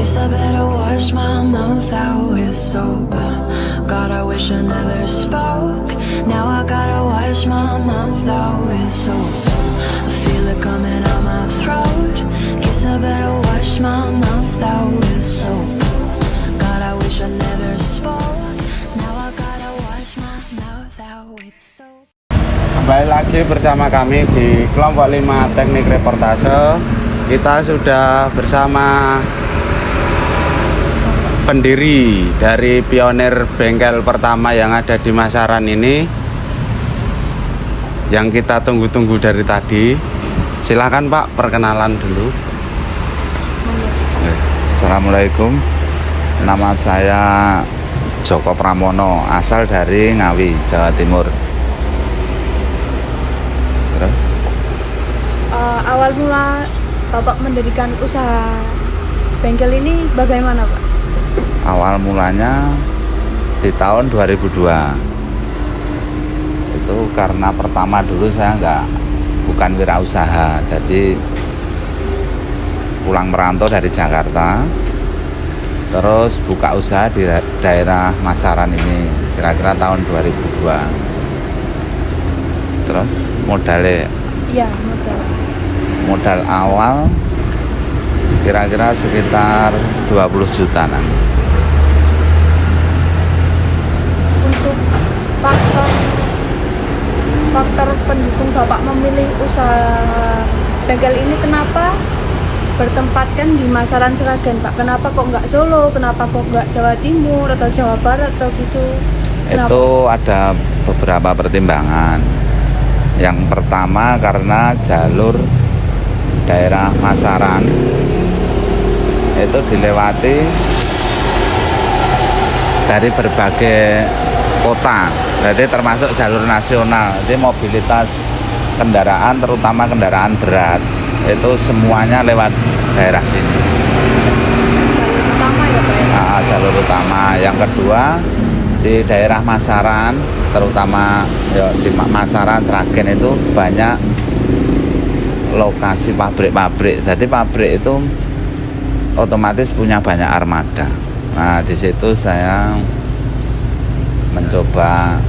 Guess I better wash my mouth out with soap. God, I wish I never spoke. Now I gotta wash my mouth out with soap. I feel it coming out my throat. Guess I better wash my mouth out with soap. God, I wish I never spoke. Now I gotta wash my mouth out with soap. Kembali lagi bersama kami di kelompok 5 teknik reportase. Kita sudah bersama pendiri dari pionir bengkel pertama yang ada di Masaran ini, yang kita tunggu-tunggu dari tadi. Silahkan Pak, perkenalan dulu. Assalamualaikum, nama saya Joko Pramono, asal dari Ngawi, Jawa Timur. Terus awal mula Bapak mendirikan usaha bengkel ini bagaimana Pak? awal mulanya di tahun 2002. Itu karena pertama dulu saya bukan wirausaha, jadi pulang merantau dari Jakarta, terus buka usaha di daerah Masaran ini, kira-kira tahun 2002. Terus modalnya? Iya, Modal awal kira-kira sekitar 20 jutaan. Untuk faktor pendukung Bapak memilih usaha bengkel ini, kenapa bertempatkan di Masaran Sragen Pak? Kenapa kok nggak Solo? Kenapa kok nggak Jawa Timur atau Jawa Barat atau gitu? Kenapa? Itu ada beberapa pertimbangan. Yang pertama karena jalur daerah Masaran itu dilewati dari berbagai kota, jadi termasuk jalur nasional. Jadi mobilitas kendaraan, terutama kendaraan berat, itu semuanya lewat daerah sini. Jalur utama ya Pak ya? Jalur utama. Yang kedua, di daerah Masaran, terutama di Masaran Sragen itu banyak lokasi pabrik-pabrik. Jadi pabrik itu otomatis punya banyak armada. Nah, di situ saya mencoba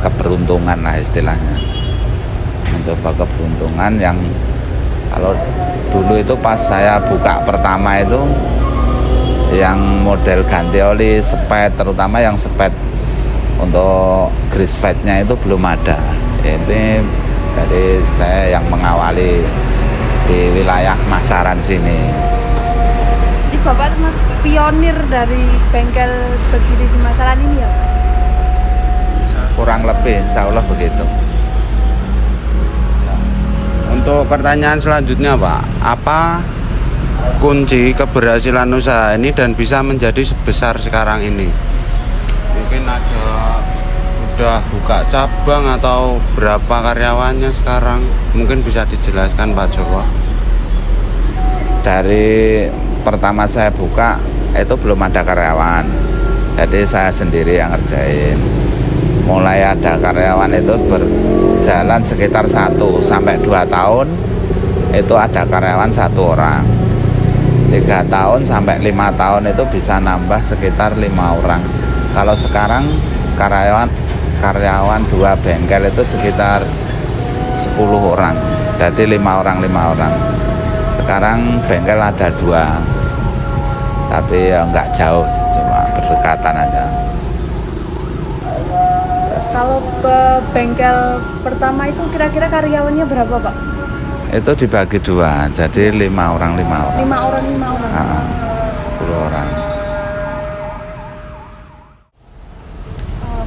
keberuntungan lah istilahnya. Mencoba keberuntungan yang kalau dulu itu pas saya buka pertama itu yang model ganti oli spet, terutama yang spet untuk grease fat-nya itu belum ada. Ini dari saya yang mengawali di wilayah Masaran sini. Jadi Bapak pionir dari bengkel berdiri di Masaran ini ya Pak? Kurang lebih insya Allah begitu. Untuk pertanyaan selanjutnya Pak, apa kunci keberhasilan usaha ini dan bisa menjadi sebesar sekarang ini? Mungkin udah buka cabang atau berapa karyawannya sekarang? Mungkin bisa dijelaskan Pak Joko. Dari pertama saya buka itu belum ada karyawan, jadi saya sendiri yang ngerjain. Mulai ada karyawan itu berjalan sekitar 1 sampai 2 tahun, itu ada karyawan 1 orang. 3 tahun sampai 5 tahun itu bisa nambah sekitar 5 orang. Kalau sekarang karyawan 2 bengkel itu sekitar 10 orang, jadi 5 orang. Sekarang bengkel ada 2, tapi ya nggak jauh, cuma berdekatan aja. Kalau ke bengkel pertama itu kira-kira karyawannya berapa Pak? Itu dibagi 2, jadi 5 orang. 5 orang. 10 orang.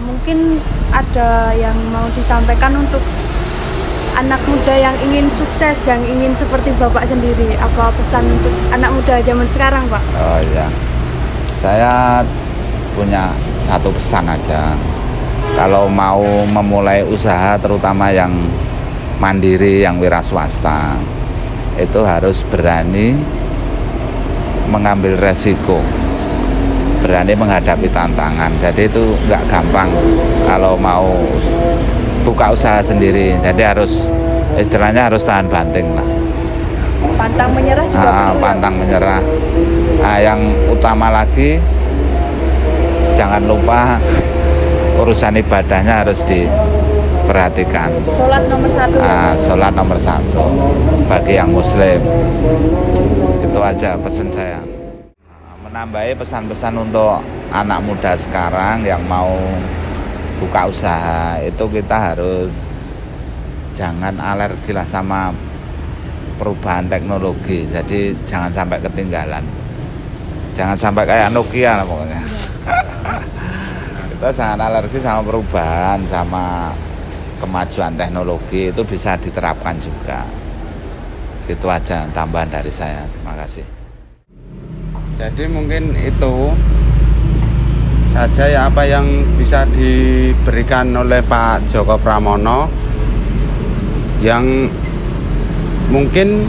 Mungkin ada yang mau disampaikan untuk anak muda yang ingin sukses, yang ingin seperti Bapak sendiri. Apa pesan untuk anak muda zaman sekarang Pak? Oh iya, saya punya satu pesan aja. Kalau mau memulai usaha, terutama yang mandiri, yang wira swasta, itu harus berani mengambil resiko, berani menghadapi tantangan. Jadi itu nggak gampang kalau mau buka usaha sendiri. Jadi harus, istilahnya harus tahan banting lah. Pantang menyerah juga. Pantang menyerah. Nah, yang utama lagi jangan lupa urusan ibadahnya harus diperhatikan. Sholat nomor 1. Sholat nomor 1 bagi yang muslim. Itu aja pesan saya. Menambahi pesan-pesan untuk anak muda sekarang yang mau buka usaha, itu kita harus jangan alergi lah sama perubahan teknologi. Jadi jangan sampai ketinggalan, jangan sampai kayak Nokia lah pokoknya. Kita jangan alergi sama perubahan, sama kemajuan teknologi, itu bisa diterapkan juga. Itu aja tambahan dari saya. Terima kasih. Jadi mungkin itu saja ya apa yang bisa diberikan oleh Pak Djoko Pramono, yang mungkin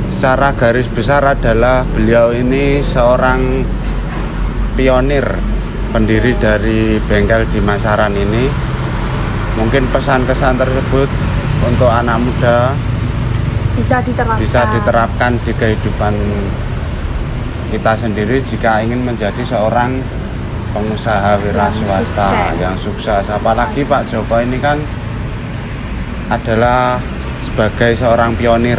secara garis besar adalah beliau ini seorang pionir, pendiri dari bengkel di Masaran ini. Mungkin pesan-pesan tersebut untuk anak muda bisa diterapkan di kehidupan kita sendiri jika ingin menjadi seorang pengusaha wira swasta yang sukses. Apalagi Pak Djoko ini kan adalah sebagai seorang pionir,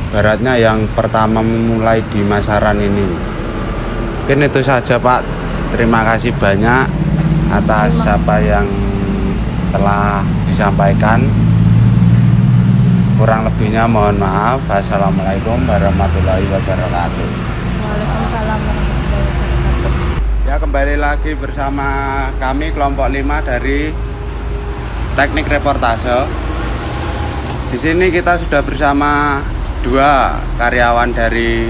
baratnya yang pertama memulai di Masaran ini. Mungkin itu saja Pak. Terima kasih banyak atas apa yang telah disampaikan. Kurang lebihnya mohon maaf. Assalamualaikum warahmatullahi wabarakatuh. Waalaikumsalam warahmatullahi wabarakatuh. Ya, kembali lagi bersama kami kelompok 5 dari Teknik Reportase. Di sini kita sudah bersama 2 karyawan dari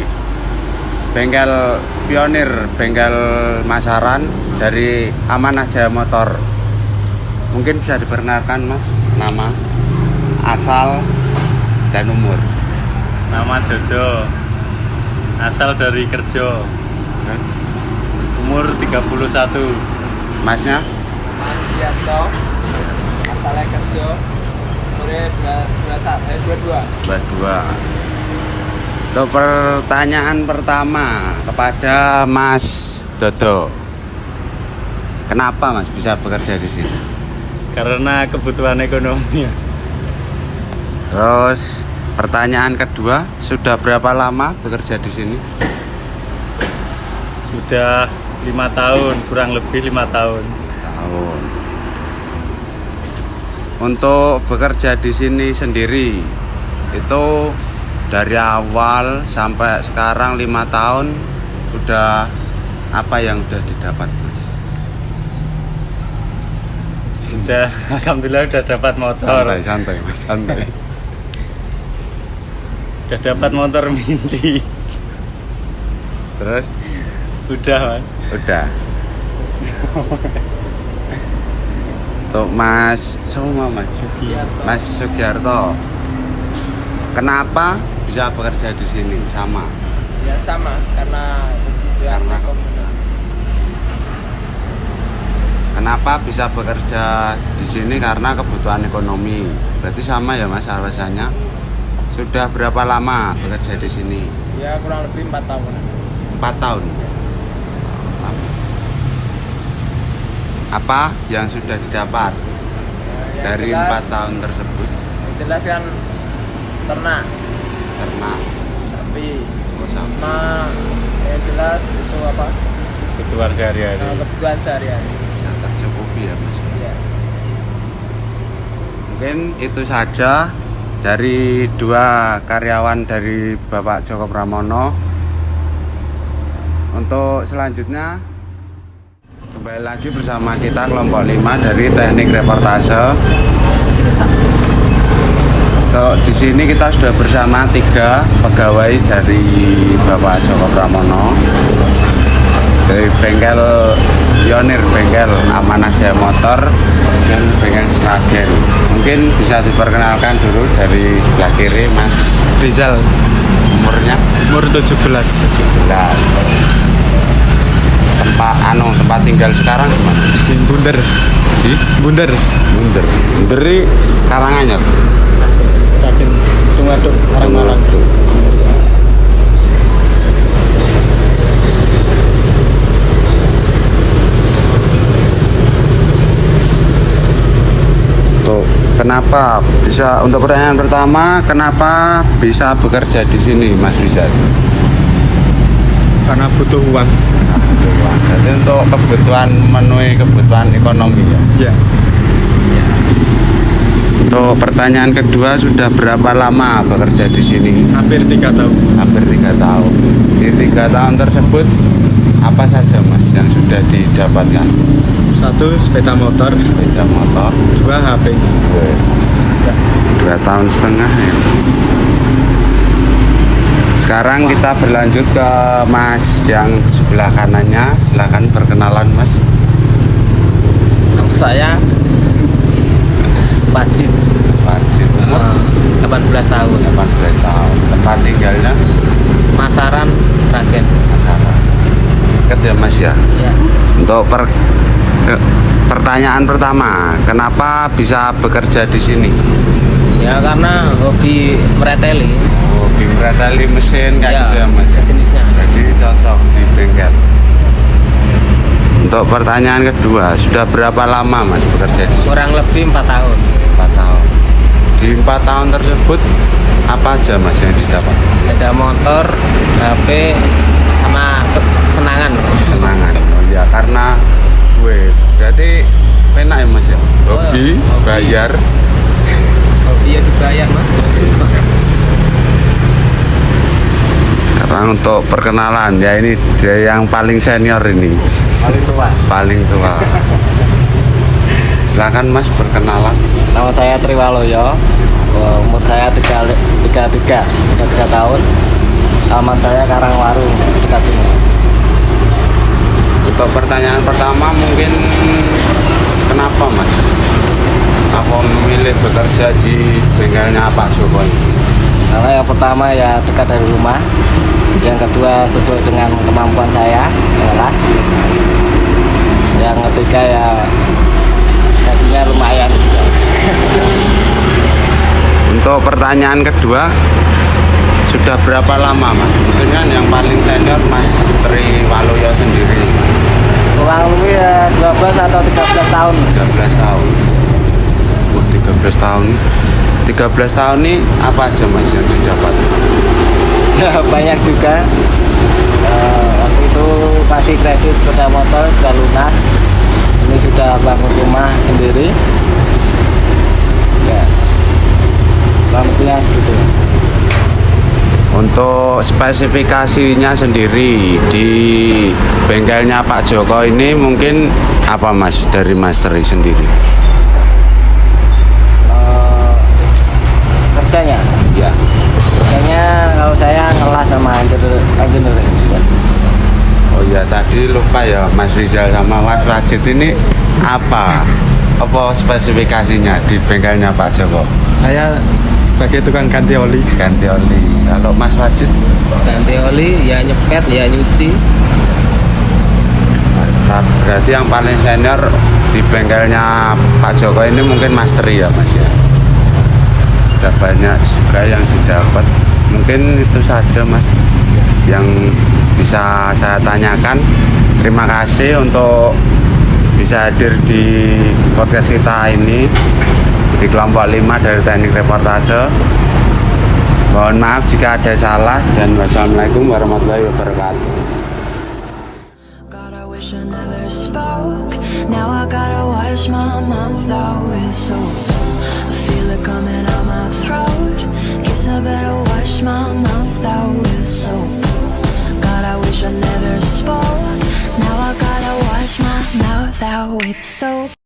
bengkel pionir, bengkel Masaran dari Amanah Jaya Motor. Mungkin bisa diperkenalkan Mas, nama, asal, dan umur. Nama Dodo, asal dari Kerjo, umur 31. Masnya? Mas Dianto, asalnya Kerjo, umurnya 22. Untuk pertanyaan pertama kepada Mas Dodo, kenapa Mas bisa bekerja di sini? Karena kebutuhan ekonomi. Terus pertanyaan kedua, sudah berapa lama bekerja di sini? Sudah 5 tahun, kurang lebih 5 tahun. Tahun. Untuk bekerja di sini sendiri itu dari awal sampai sekarang 5 tahun, udah apa yang udah didapat Mas? Sudah, alhamdulillah udah dapat motor. Santai Mas, santai. Udah dapat motor mini. Terus? Udah Mas. Udah. Untuk Mas, sama Mas Mas Sugiarto, kenapa bisa bekerja di sini? Sama. Ya sama, karena kebutuhan ekonomi. Kenapa bisa bekerja di sini? Karena kebutuhan ekonomi. Berarti sama ya Mas alasannya. Sudah berapa lama bekerja di sini? Ya kurang lebih 4 tahun. 4 tahun. Apa yang sudah didapat dari 4 tahun tersebut? Yang jelas kan ternak, sapi. sapi, sama yang jelas itu apa? Kebutuhan sehari-hari. Kebutuhan sehari-hari. Bisa tercukupi ya Mas. Ya. Mungkin itu saja dari 2 karyawan dari Bapak Djoko Pramono. Untuk selanjutnya kembali lagi bersama kita kelompok 5 dari Teknik Reportase. Di sini kita sudah bersama 3 pegawai dari Bapak Djoko Pramono dari bengkel pionir, bengkel Amanah Jaya Motor dan bengkel Sragen. Mungkin bisa diperkenalkan dulu dari sebelah kiri Mas Rizal, umurnya umur 17. Tempat tinggal sekarang gimana? Di Bunder. Di Bunder. Bunder Karanganyar. Sragen, Tungaduk, Karangmalang. kenapa bisa, untuk pertanyaan pertama, kenapa bisa bekerja di sini, Mas Rizal? Karena butuh uang. Jadi untuk kebutuhan, memenuhi kebutuhan ekonomi ya. Ya, Untuk pertanyaan kedua, sudah berapa lama bekerja di sini? hampir 3 tahun. Hampir 3 tahun. Di 3 tahun tersebut apa saja Mas yang sudah didapatkan? 1 sepeda motor, Sepeda motor, 2 HP. 2 tahun setengah ya. Sekarang kita berlanjut ke Mas yang sebelah kanannya. Silakan perkenalan Mas. Nama saya Wajib, Wajib, umur 18 tahun, 18 tahun. Tempat tinggalnya Masaran, Sragen. Masalah. Dekat ya Mas ya. Ya. Untuk pertanyaan pertama, kenapa bisa bekerja di sini? Ya karena hobi mereteli. Hobi mereteli mesin kayak Ya, gitu ya Mas. sejenisnya. Jadi cocok di bengkel. Untuk pertanyaan kedua, sudah berapa lama Mas bekerja di sini? Kurang lebih 4 tahun. 4 tahun. Di 4 tahun tersebut apa aja Mas yang didapat? Sepeda motor, HP, sama kesenangan. Kesenangan. Oh ya, karena gue berarti penak ya Mas ya. Hobi, hobi. bayar. Hobi ya dibayar Mas. Sekarang untuk perkenalan ya, ini dia yang paling senior ini. Paling tua. Paling tua. Silakan Mas perkenalan. Nama saya Triwaloyo. Umur saya 33 tahun. Alamat saya Karangwaru, dekat sini. Untuk pertanyaan pertama mungkin kenapa Mas? Apa memilih bekerja di bengkelnya Pak Joko ini? Karena yang pertama ya dekat dari rumah. Yang kedua sesuai dengan kemampuan saya, kelas. Yang ketiga ya gajinya lumayan. Untuk pertanyaan kedua, sudah berapa lama Mas? Mungkin kan yang paling senior Mas Triwaloyo sendiri. Kurang lebih ya 12 atau 13 tahun. 13 tahun. Wah, 13 tahun. 13 tahun ini apa aja Mas yang didapat? Ya banyak juga. Waktu itu masih kredit sepeda motor sudah lunas. Ini sudah bangun rumah sendiri. Ya, kurang lebihnya segitu. Untuk spesifikasinya sendiri di bengkelnya Pak Joko ini mungkin apa Mas dari Mas Tri sendiri? Kerjanya, Ya. kerjanya kalau saya ngelas sama engineer. Oh ya, tadi lupa ya Mas Rizal sama Mas Wajid ini apa spesifikasinya di bengkelnya Pak Joko? Saya sebagai tukang ganti oli. Ganti oli. Kalau Mas Wajid? Ganti oli, ya nyepet, ya nyuci. Nah, berarti yang paling senior di bengkelnya Pak Joko ini mungkin Mas Tri ya Mas ya. Ada banyak juga yang didapat. Mungkin itu saja Mas yang bisa saya tanyakan. Terima kasih untuk bisa hadir di podcast kita ini di kelompok 5 dari Teknik Reportase. Mohon maaf jika ada salah, dan wassalamualaikum warahmatullahi wabarakatuh. God, I wish I never spoke. Now I gotta wash my mouth out with soap. I feel it coming out my throat. Guess I better wash my mouth out with soap. God, I wish I never spoke. Now I gotta wash my mouth out with soap.